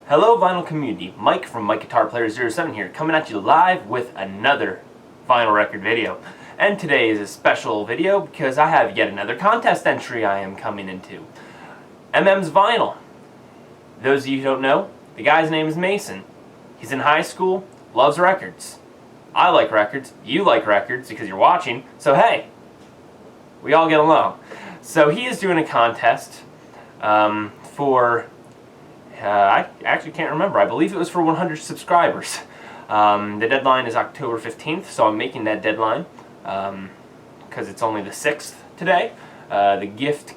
Hello vinyl community, Mike from Mike Guitar Player 07 here, coming at you live with another vinyl record video. And today is a special video because I have yet another contest entry I am coming into. MM's Vinyl. Those of you who don't know, the guy's name is Mason. He's in high school, loves records. I like records, you like records because you're watching, so hey, we all get along. So he is doing a contest for I actually can't remember. I believe it was for 100 subscribers. The deadline is October 15th, so I'm making that deadline because it's only the 6th today. The gift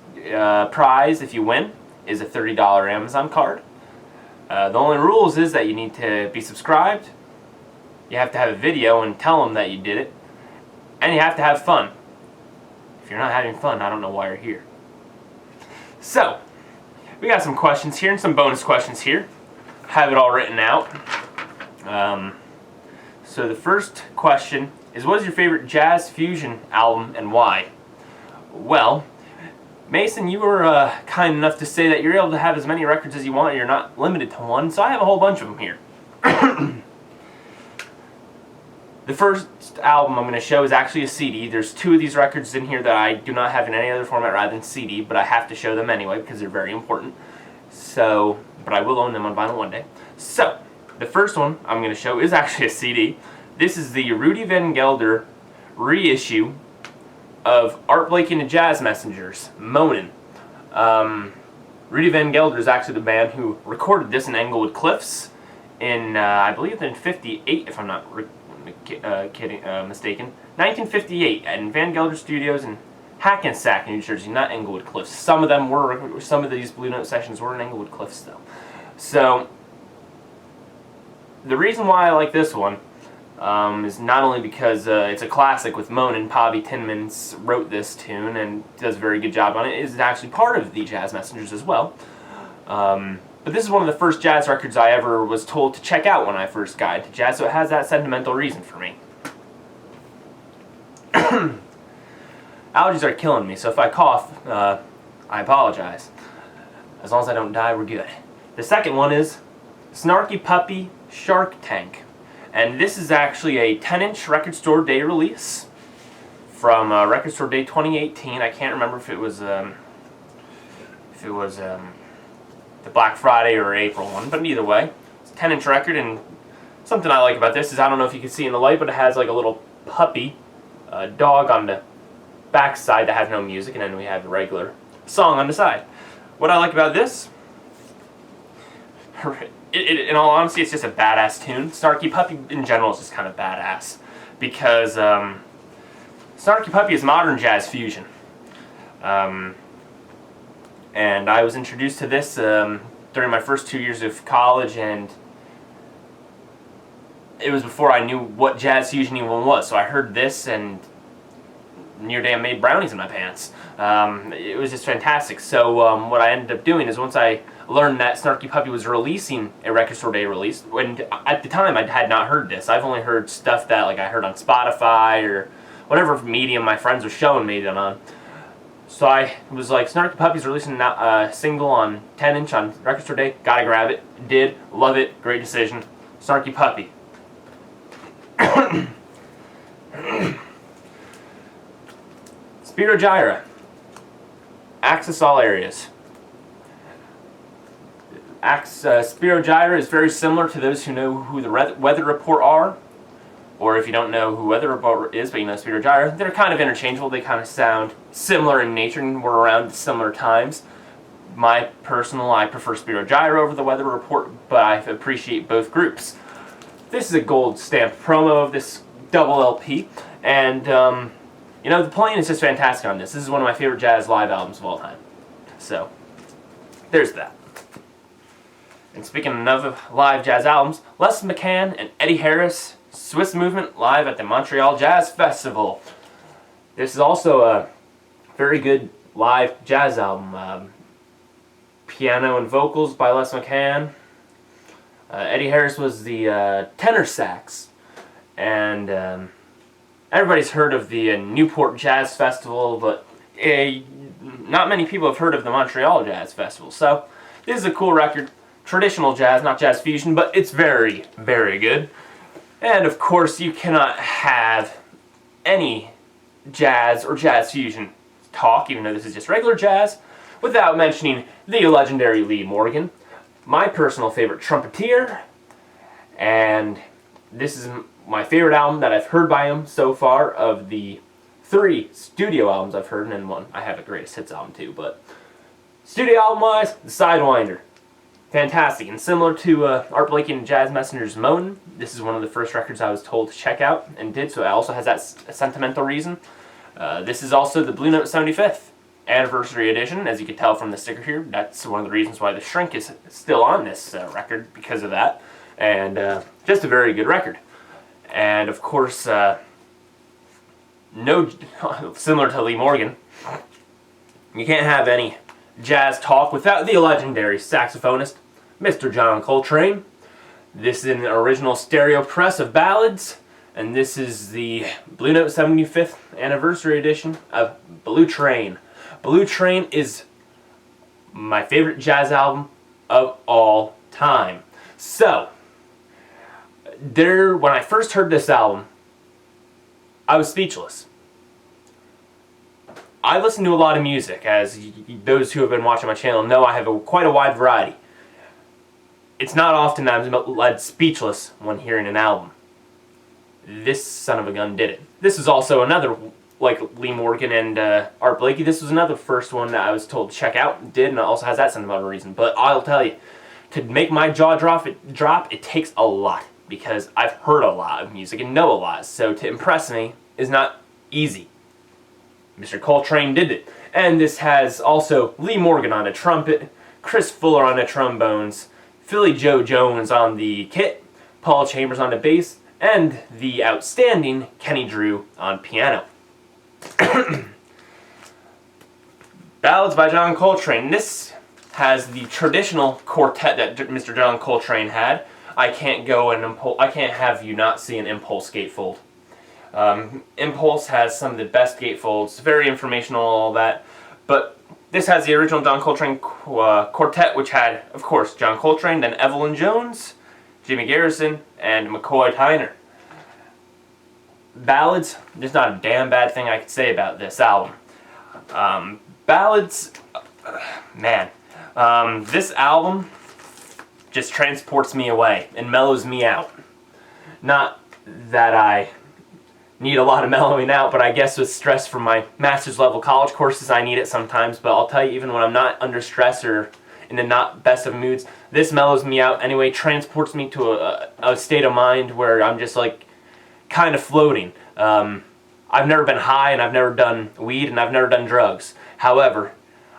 prize, if you win, is a $30 Amazon card. The only rules is that you need to be subscribed, you have to have a video and tell them that you did it, and you have to have fun. If you're not having fun, I don't know why you're here. So, we got some questions here and some bonus questions here. Have it all written out. So the first question is, what is your favorite jazz fusion album and why? Well, Mason, you were kind enough to say that you're able to have as many records as you want. You're not limited to one, so I have a whole bunch of them here. The first album I'm going to show is actually a CD. There's two of these records in here that I do not have in any other format rather than CD, but I have to show them anyway because they're very important. So, but I will own them on vinyl one day. So, the first one I'm going to show is actually a CD. This is the Rudy Van Gelder reissue of Art Blakey and the Jazz Messengers, Moanin'. Rudy Van Gelder is actually the band who recorded this in Englewood Cliffs in, I believe in 58, if I'm not mistaken. 1958 at Van Gelder Studios in Hackensack, New Jersey, not Englewood Cliffs. Some of these Blue Note sessions were in Englewood Cliffs though. So, the reason why I like this one is not only because it's a classic with Moanin'. Bobby Tinmans wrote this tune and does a very good job on it. It is actually part of the Jazz Messengers as well. But this is one of the first jazz records I ever was told to check out when I first got into jazz, so it has that sentimental reason for me. Allergies are killing me, so if I cough, I apologize. As long as I don't die, we're good. The second one is Snarky Puppy Shark Tank. And this is actually a 10-inch Record Store Day release from Record Store Day 2018. I can't remember if it was the Black Friday or April one, but either way, it's a 10-inch record. And something I like about this is, I don't know if you can see in the light, but it has like a little puppy dog on the back side that has no music, and then we have the regular song on the side. What I like about this, in all honesty, it's just a badass tune. Snarky Puppy in general is just kind of badass because Snarky Puppy is modern jazz fusion. And I was introduced to this during my first 2 years of college, and it was before I knew what jazz fusion even was. So I heard this and near damn made brownies in my pants. It was just fantastic. So what I ended up doing is, once I learned that Snarky Puppy was releasing a Record Store Day release, and at the time I had not heard this. I've only heard stuff that I heard on Spotify or whatever medium my friends were showing me it on. So I was like, Snarky Puppy's releasing a single on 10-inch on Record Store Day, gotta grab it. Did, love it, great decision. Snarky Puppy. Spiro Gyra. Access all areas. Spiro Gyra is very similar to those who know who the Weather Report are, or if you don't know who Weather Report is, but you know Spiro Gyra. They're kind of interchangeable. They kind of sound similar in nature and were around at similar times. I prefer Spiro Gyra over the Weather Report, but I appreciate both groups. This is a gold stamped promo of this double LP, and you know, the playing is just fantastic on this. This is one of my favorite jazz live albums of all time. So, there's that. And speaking of live jazz albums, Les McCann and Eddie Harris, Swiss Movement, live at the Montreal Jazz Festival. This is also a very good live jazz album. Piano and vocals by Les McCann. Eddie Harris was the tenor sax. And everybody's heard of the Newport Jazz Festival, but not many people have heard of the Montreal Jazz Festival. So, this is a cool record. traditional jazz, not jazz fusion, but it's very, very good. And of course, you cannot have any jazz or jazz fusion talk, even though this is just regular jazz, without mentioning the legendary Lee Morgan, my personal favorite trumpeter, and this is my favorite album that I've heard by him so far of the 3 studio albums I've heard, and then one I have a greatest hits album too, but studio album wise, The Sidewinder. Fantastic, and similar to Art Blakey and Jazz Messenger's Moan, this is one of the first records I was told to check out and did, so it also has that sentimental reason. This is also the Blue Note 75th Anniversary Edition, as you can tell from the sticker here. That's one of the reasons why the Shrink is still on this record, because of that. And just a very good record. And of course, similar to Lee Morgan, you can't have any jazz talk without the legendary saxophonist, Mr. John Coltrane. This is an original stereo press of ballads, and this is the Blue Note 75th Anniversary Edition of Blue Train. Blue Train is my favorite jazz album of all time. So, when I first heard this album, I was speechless. I listen to a lot of music, as those who have been watching my channel know. I have quite a wide variety. It's not often I'm led speechless when hearing an album. This son of a gun did it. This is also another, like Lee Morgan and Art Blakey, this was another first one that I was told to check out, and did, and it also has that sentimental reason. But I'll tell you, to make my jaw drop, it takes a lot, because I've heard a lot of music and know a lot, so to impress me is not easy. Mr. Coltrane did it. And this has also Lee Morgan on the trumpet, Chris Fuller on the trombones, Philly Joe Jones on the kit, Paul Chambers on the bass, and the outstanding Kenny Drew on piano. Ballads by John Coltrane. This has the traditional quartet that Mr. John Coltrane had. I can't have you not see an Impulse gatefold. Impulse has some of the best gatefolds, very informational, all that, but this has the original John Coltrane quartet, which had, of course, John Coltrane, then Evelyn Jones, Jimmy Garrison, and McCoy Tyner. Ballads, there's not a damn bad thing I could say about this album. Ballads, man, this album just transports me away and mellows me out. Not that I need a lot of mellowing out, but I guess with stress from my master's level college courses, I need it sometimes. But I'll tell you, even when I'm not under stress or in the not best of moods, this mellows me out anyway, transports me to a state of mind where I'm just like kind of floating. I've never been high, and I've never done weed, and I've never done drugs. However,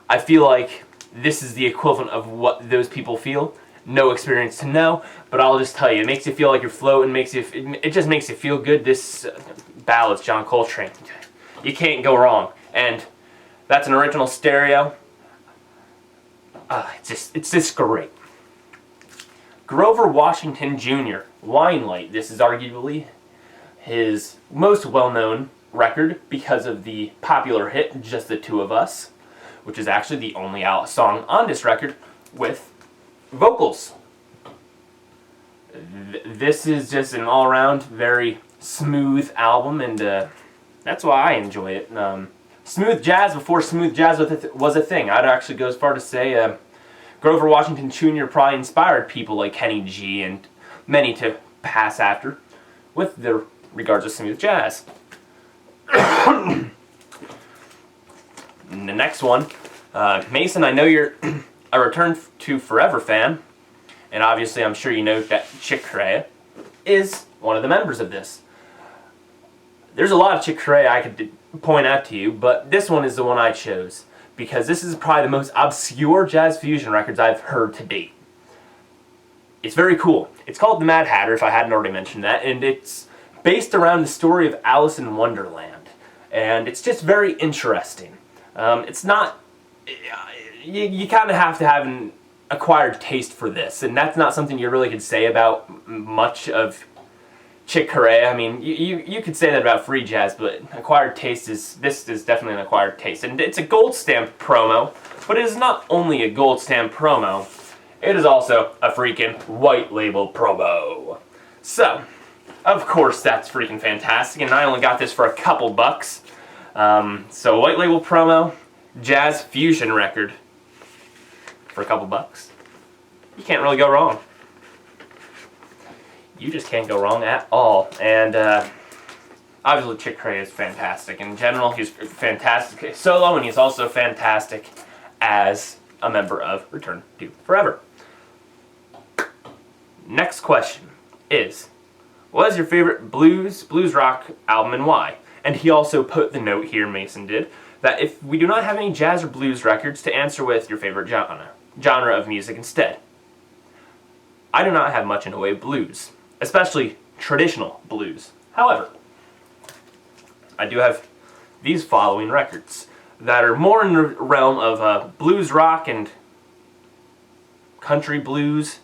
I feel like this is the equivalent of what those people feel. No experience to know, but I'll just tell you, it makes you feel like you're floating, it just makes you feel good. This Ballads, John Coltrane, you can't go wrong. And that's an original stereo. It's just great. Grover Washington Jr., Wine Light. This is arguably his most well-known record because of the popular hit Just the Two of Us, which is actually the only song on this record with vocals. This is just an all-around very smooth album, and that's why I enjoy it. Smooth jazz before smooth jazz was a thing. I'd actually go as far to say Grover Washington Jr. probably inspired people like Kenny G and many to pass after with their regards to smooth jazz. The next one, Mason, I know you're a Return to Forever fan, and obviously I'm sure you know that Chick Corea is one of the members of this. There's a lot of Chick Corea I could point out to you, but this one is the one I chose because this is probably the most obscure jazz fusion records I've heard to date. It's very cool. It's called The Mad Hatter, if I hadn't already mentioned that, and it's based around the story of Alice in Wonderland, and it's just very interesting. It's not... You kind of have to have an acquired taste for this, and that's not something you really could say about much of Chick Corea. I mean, you could say that about free jazz, but acquired taste this is definitely an acquired taste. And it's a gold stamp promo, but it is not only a gold stamp promo, it is also a freaking white label promo. So, of course, that's freaking fantastic, and I only got this for a couple bucks. So, white label promo, jazz fusion record for a couple bucks. You can't really go wrong. You just can't go wrong at all. And obviously, Chick Corea is fantastic. In general, he's fantastic solo, and he's also fantastic as a member of Return to Forever. Next question is, what is your favorite blues rock album and why? And he also put the note here, Mason did, that if we do not have any jazz or blues records, to answer with your favorite genre of music instead. I do not have much in the way of blues, especially traditional blues. However, I do have these following records that are more in the realm of blues rock and country blues.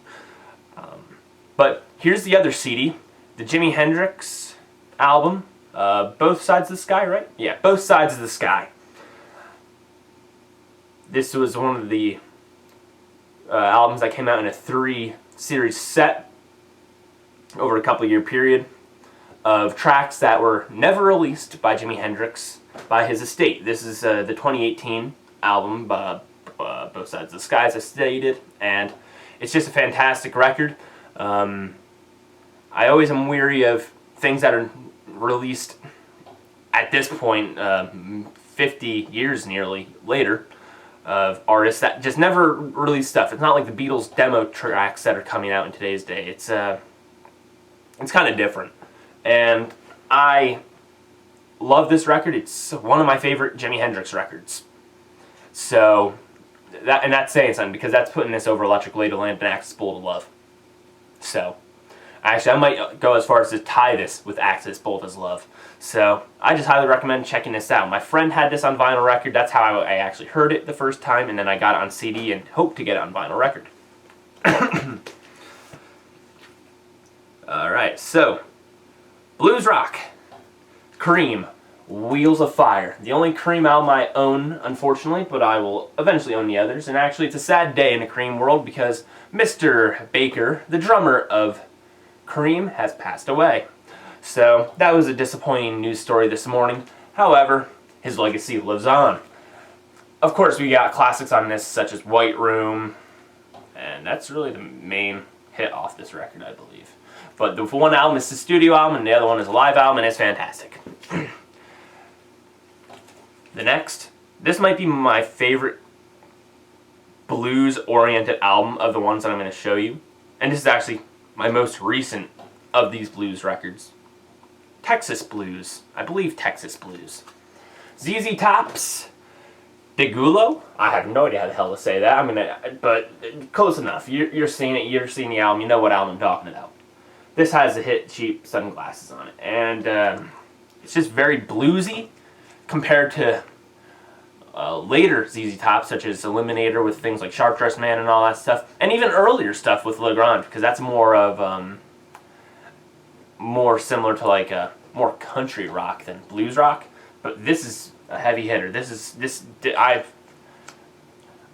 But here's the other CD, the Jimi Hendrix album, Both Sides of the Sky, right? Yeah, Both Sides of the Sky. This was one of the albums that came out in a 3-series set over a couple-year period of tracks that were never released by Jimi Hendrix by his estate. This is the 2018 album, Both Sides of the Sky, as I stated, and it's just a fantastic record. I always am weary of things that are released at this point, 50 years nearly later, of artists that just never release stuff. It's not like the Beatles demo tracks that are coming out in today's day. It's kind of different. And I love this record. It's one of my favorite Jimi Hendrix records. So, that's saying something, because that's putting this over Electric Ladyland and Axis Bolt of Love. So, actually, I might go as far as to tie this with Axis Bolt as Love. So, I just highly recommend checking this out. My friend had this on vinyl record. That's how I actually heard it the first time, and then I got it on CD and hope to get it on vinyl record. Alright, so, blues rock, Cream, Wheels of Fire. The only Cream album I own, unfortunately, but I will eventually own the others. And actually, it's a sad day in the Cream world because Mr. Baker, the drummer of Cream, has passed away. So, that was a disappointing news story this morning. However, his legacy lives on. Of course, we got classics on this, such as White Room, and that's really the main hit off this record, I believe. But the one album is the studio album, and the other one is a live album, and it's fantastic. The next, this might be my favorite blues-oriented album of the ones that I'm going to show you. And this is actually my most recent of these blues records. Texas Blues. I believe Texas Blues. ZZ Top's Degulo? I have no idea how the hell to say that. But close enough. You're seeing it. You're seeing the album. You know what album I'm talking about. This has the hit Cheap Sunglasses on it. And it's just very bluesy compared to later ZZ Top, such as Eliminator with things like Sharp Dressed Man and all that stuff. And even earlier stuff with Le Grand, because that's more of, more similar to like more country rock than blues rock. But this is a heavy hitter.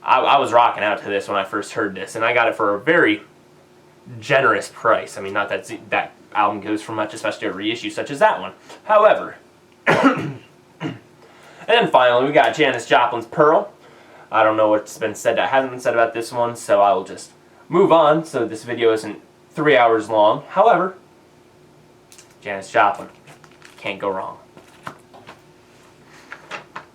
I was rocking out to this when I first heard this, and I got it for a very generous price. I mean, not that that album goes for much, especially a reissue such as that one. However, and then finally we got Janis Joplin's Pearl. I don't know what's been said that hasn't been said about this one, so I will just move on so this video isn't 3 hours long. However, Janis Joplin, can't go wrong.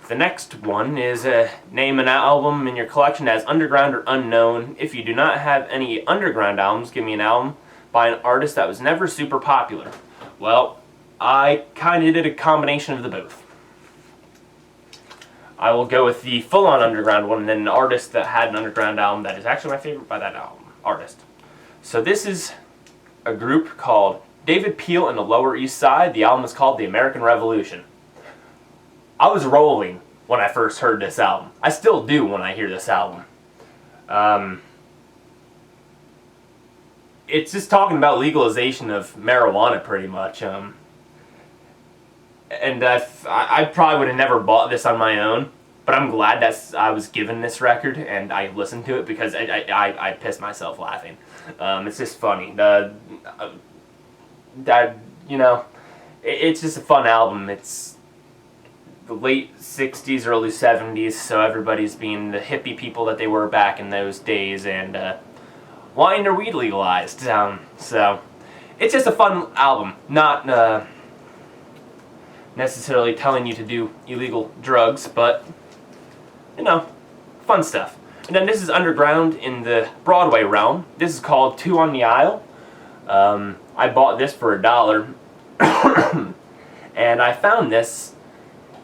The next one is name an album in your collection as underground or unknown. If you do not have any underground albums, give me an album by an artist that was never super popular. Well, I kind of did a combination of the both. I will go with the full-on underground one, and then an artist that had an underground album that is actually my favorite by that artist. So this is a group called David Peel and the Lower East Side. The album is called The American Revolution. I was rolling when I first heard this album. I still do when I hear this album. It's just talking about legalization of marijuana, pretty much. And I probably would have never bought this on my own, But I'm glad that I was given this record and I listened to it, because I pissed myself laughing. It's just funny. It's just a fun album. It's the late 60s, early 70s, so everybody's being the hippie people that they were back in those days, and wanting their weed legalized. So it's just a fun album, not necessarily telling you to do illegal drugs, but fun stuff. And then this is underground in the Broadway realm. This is called Two on the Aisle. I bought this for $1, and I found this.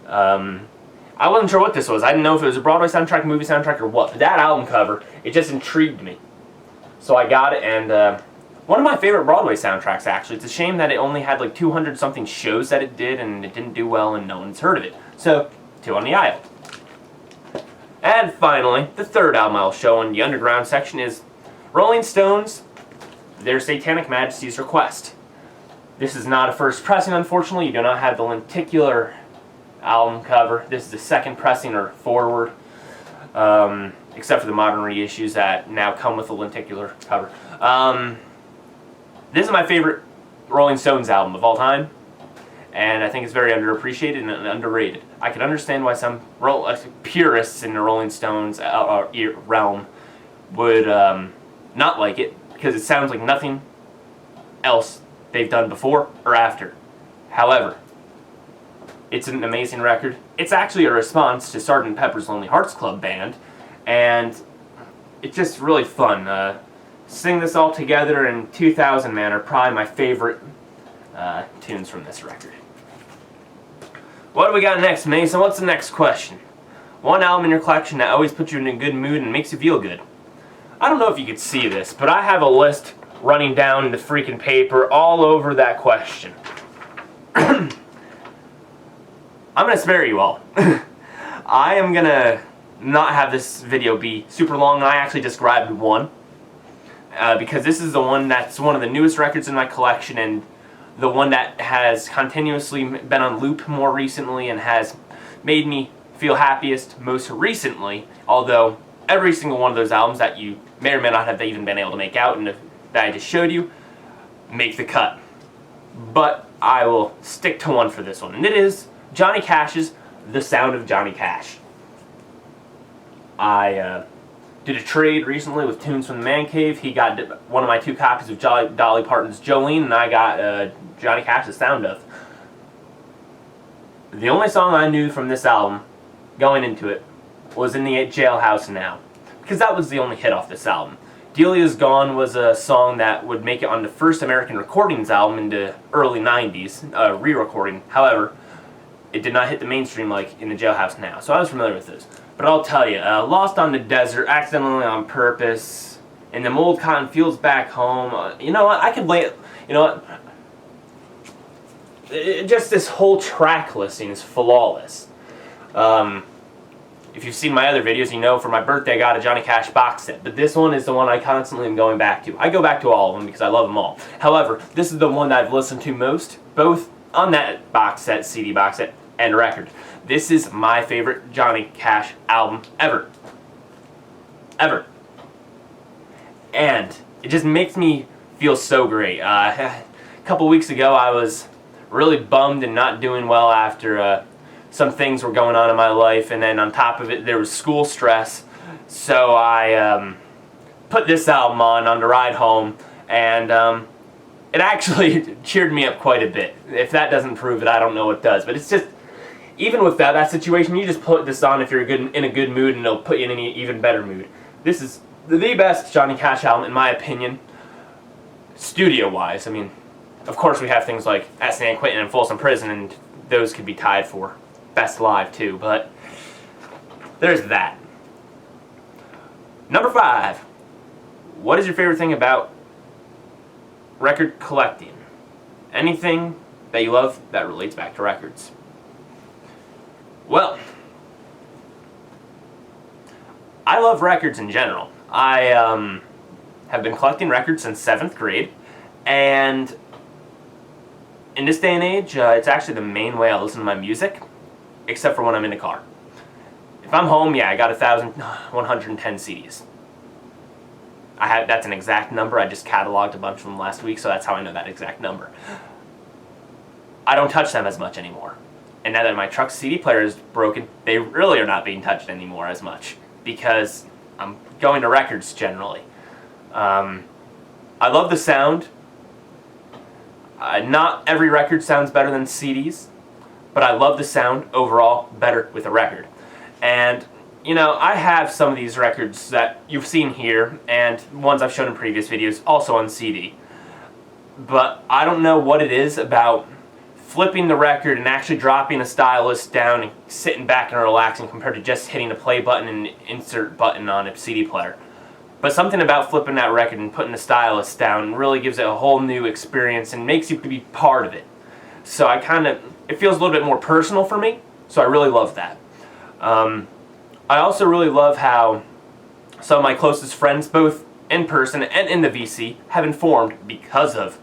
I wasn't sure what this was. I didn't know if it was a Broadway soundtrack, movie soundtrack, or what. But that album cover, it just intrigued me. So I got it, and one of my favorite Broadway soundtracks, actually. It's a shame that it only had like 200-something shows that it did, and it didn't do well, and no one's heard of it. So, Two on the Aisle. And finally, the third album I'll show in the underground section is Rolling Stones, Their Satanic Majesty's Request. This is not a first pressing, unfortunately. You do not have the lenticular album cover. This is the second pressing, or forward, except for the modern reissues that now come with a lenticular cover. This is my favorite Rolling Stones album of all time, and I think it's very underappreciated and underrated. I can understand why some purists in the Rolling Stones realm would not like it, because it sounds like nothing else they've done before or after. However, it's an amazing record. It's actually a response to Sgt. Pepper's Lonely Hearts Club Band, and it's just really fun. Sing this all together and 2000 Man are probably my favorite tunes from this record. What do we got next, Mason? What's the next question? One album in your collection that always puts you in a good mood and makes you feel good. I don't know if you could see this, but I have a list running down the freaking paper all over that question. I'm going to spare you all. I am going to not have this video be super long. I actually just grabbed one, because this is the one that's one of the newest records in my collection, and the one that has continuously been on loop more recently and has made me feel happiest most recently, although every single one of those albums that you may or may not have even been able to make out and that I just showed you make the cut. But I will stick to one for this one, and it is Johnny Cash's The Sound of Johnny Cash. I did a trade recently with Tunes from the Man Cave. He got one of my 2 copies of Dolly Parton's Jolene, and I got Johnny Cash's Sound of. The only song I knew from this album, going into it, was In the Jailhouse Now, because that was the only hit off this album. Delia's Gone was a song that would make it on the first American Recordings album in the early 90s, re-recording. However, it did not hit the mainstream like In the Jailhouse Now, so I was familiar with this. But I'll tell you, Lost on the Desert, Accidentally on Purpose, In the Old Cotton Fields Back Home, you know what, I could lay it, you know what, just this whole track listing is flawless. If you've seen my other videos, you know for my birthday I got a Johnny Cash box set, but this one is the one I constantly am going back to. I go back to all of them because I love them all. However, this is the one that I've listened to most, both on that box set, CD box set, and record. This is my favorite Johnny Cash album ever. Ever. And it just makes me feel so great. A couple weeks ago I was really bummed and not doing well after some things were going on in my life, and then on top of it there was school stress. So I put this album on the ride home, and it actually cheered me up quite a bit. If that doesn't prove it, I don't know what does. But it's just, even with that situation, you just put this on if you're in a good mood, and it'll put you in an even better mood. This is the best Johnny Cash album, in my opinion, studio-wise. I mean, of course we have things like At San Quentin and Folsom Prison, and those could be tied for best live too, but there's that. Number 5. What is your favorite thing about record collecting? Anything that you love that relates back to records. Well, I love records in general. I have been collecting records since 7th grade, and in this day and age, it's actually the main way I listen to my music, except for when I'm in the car. If I'm home, yeah, I got 1,110 CDs. That's an exact number. I just cataloged a bunch of them last week, so that's how I know that exact number. I don't touch them as much anymore. And now that my truck's CD player is broken, they really are not being touched anymore as much, because I'm going to records generally. I love the sound. Not every record sounds better than CDs, but I love the sound overall better with a record. And, you know, I have some of these records that you've seen here, and ones I've shown in previous videos, also on CD. But I don't know what it is about flipping the record and actually dropping a stylus down and sitting back and relaxing compared to just hitting the play button and insert button on a CD player. But something about flipping that record and putting the stylus down really gives it a whole new experience and makes you be part of it. So it feels a little bit more personal for me, so I really love that. I also really love how some of my closest friends, both in person and in the VC, have informed because of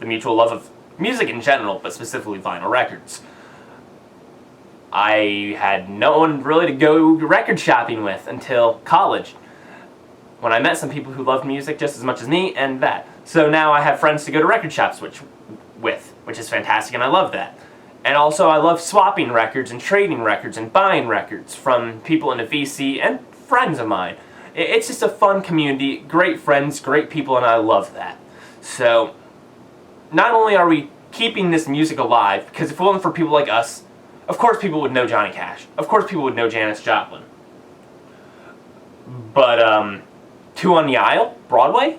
the mutual love of music in general, but specifically vinyl records. I had no one really to go record shopping with until college, when I met some people who loved music just as much as me, and that. So now I have friends to go to record shops with, which is fantastic, and I love that. And also I love swapping records and trading records and buying records from people in the VC and friends of mine. It's just a fun community, great friends, great people, and I love that. So not only are we keeping this music alive, because if it wasn't for people like us, of course people would know Johnny Cash. Of course people would know Janis Joplin. But, Two on the Aisle, Broadway?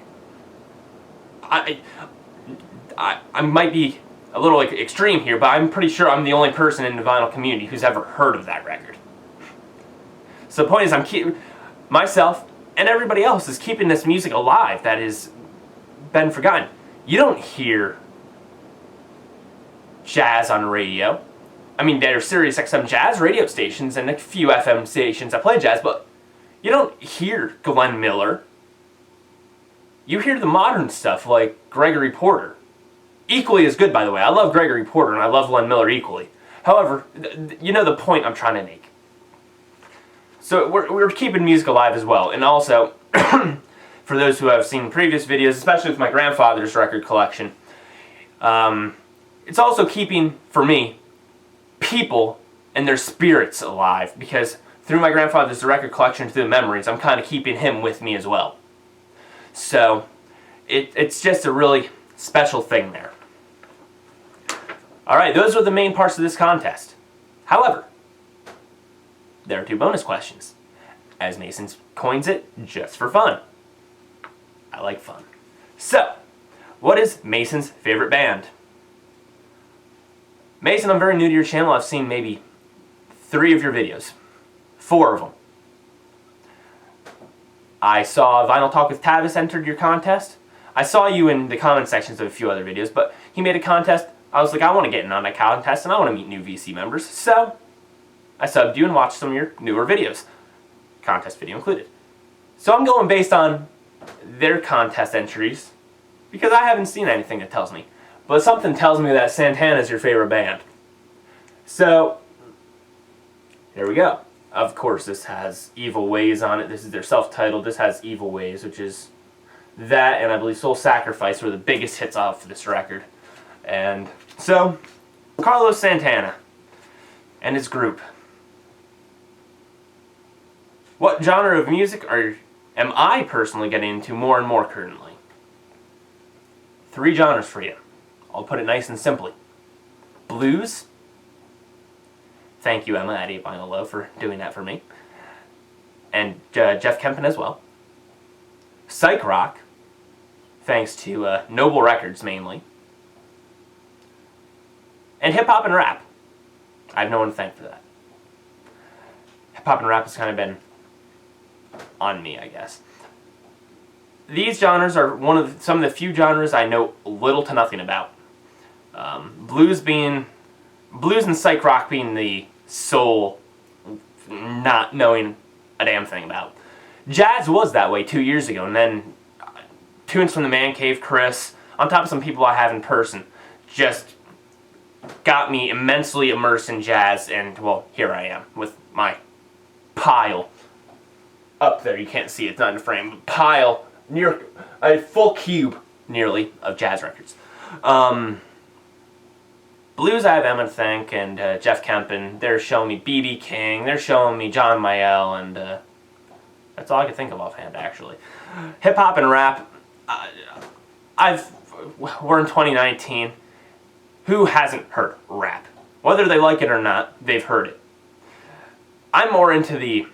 I might be a little extreme here, but I'm pretty sure I'm the only person in the vinyl community who's ever heard of that record. So the point is, myself and everybody else is keeping this music alive that has been forgotten. You don't hear jazz on radio. I mean, there are Sirius XM jazz radio stations and a few FM stations that play jazz, but you don't hear Glenn Miller. You hear the modern stuff like Gregory Porter. Equally as good, by the way. I love Gregory Porter and I love Glenn Miller equally. However, you know the point I'm trying to make. So we're keeping music alive as well. And also, for those who have seen previous videos, especially with my grandfather's record collection, it's also keeping, for me, people and their spirits alive, because through my grandfather's record collection, through the memories, I'm kind of keeping him with me as well. So it's just a really special thing there. Alright, those are the main parts of this contest. However, there are two bonus questions. As Mason coins it, just for fun. I like fun. So, what is Mason's favorite band? Mason, I'm very new to your channel. I've seen maybe 3 of your videos. 4 of them. I saw Vinyl Talk with Tavis entered your contest. I saw you in the comment sections of a few other videos, but he made a contest. I was like, I want to get in on that contest and I want to meet new VC members. So, I subbed you and watched some of your newer videos. Contest video included. So I'm going based on their contest entries, because I haven't seen anything that tells me. But something tells me that Santana is your favorite band. So, there we go. Of course, this has Evil Ways on it. This is their self-titled. This has Evil Ways, which is that, and I believe Soul Sacrifice were the biggest hits off this record. And so, Carlos Santana and his group. What genre of music am I personally getting into more and more currently? 3 genres for you. I'll put it nice and simply. Blues. Thank you, Emma, at 8 Vinyl Low, for doing that for me. And Jeff Kempen as well. Psych rock, thanks to Noble Records mainly. And hip-hop and rap. I have no one to thank for that. Hip-hop and rap has kind of been on me, I guess. These genres are some of the few genres I know little to nothing about. Blues and psych rock being the sole not knowing a damn thing about. Jazz was that way 2 years ago, and then Tunes from the Man Cave, Chris, on top of some people I have in person, just got me immensely immersed in jazz, and well, here I am with my pile up there. You can't see it, it's not in the frame. But pile, near a full cube, nearly, of jazz records. Blues, I have Emmett Think and Jeff Kempen. They're showing me B.B. King. They're showing me John Mayall, and that's all I can think of offhand, actually. Hip hop and rap. We're in 2019. Who hasn't heard rap? Whether they like it or not, they've heard it. I'm more into the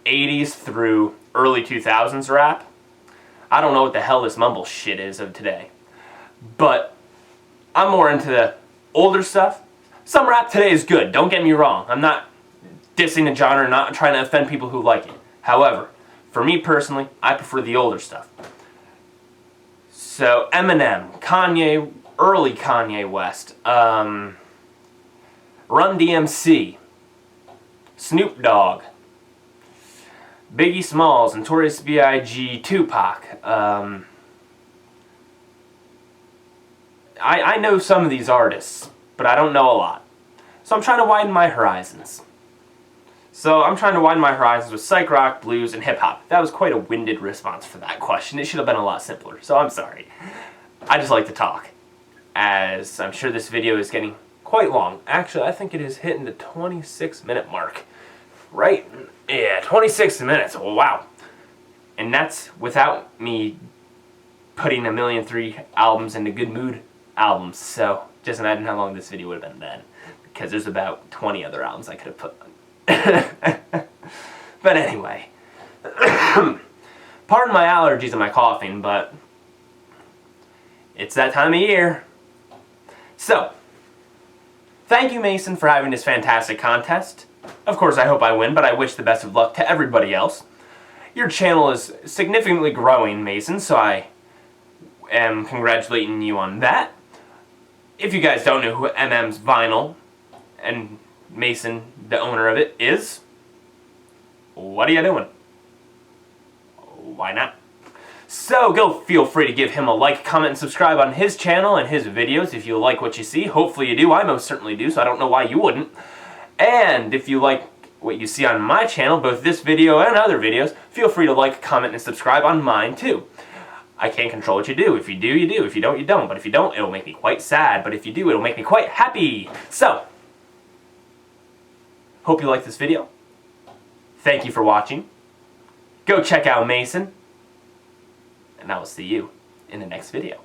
80s through early 2000s rap. I don't know what the hell this mumble shit is of today. But I'm more into the older stuff. Some rap today is good, don't get me wrong. I'm not dissing the genre, not trying to offend people who like it. However, for me personally, I prefer the older stuff. So Eminem, Kanye, early Kanye West, Run DMC, Snoop Dogg, Biggie Smalls, Notorious B.I.G., Tupac. I know some of these artists, but I don't know a lot. So I'm trying to widen my horizons. So I'm trying to widen my horizons with psych rock, blues, and hip-hop. That was quite a winded response for that question. It should have been a lot simpler, so I'm sorry. I just like to talk, as I'm sure this video is getting quite long. Actually, I think it is hitting the 26-minute mark. Right? Yeah, 26 minutes. Wow. And that's without me putting 1,000,003 albums into Good Mood albums. So just imagine how long this video would have been then. Because there's about 20 other albums I could have put on. But anyway. Pardon my allergies and my coughing, but it's that time of year. So, thank you, Mason, for having this fantastic contest. Of course, I hope I win, but I wish the best of luck to everybody else. Your channel is significantly growing, Mason, so I am congratulating you on that. If you guys don't know who MM's Vinyl and Mason, the owner of it, is, what are you doing? Why not? So go feel free to give him a like, comment, and subscribe on his channel and his videos if you like what you see. Hopefully you do. I most certainly do, so I don't know why you wouldn't. And if you like what you see on my channel, both this video and other videos, feel free to like, comment, and subscribe on mine too. I can't control what you do. If you do, you do. If you don't, you don't. But if you don't, it'll make me quite sad. But if you do, it'll make me quite happy. So, hope you like this video. Thank you for watching. Go check out Mason. And I will see you in the next video.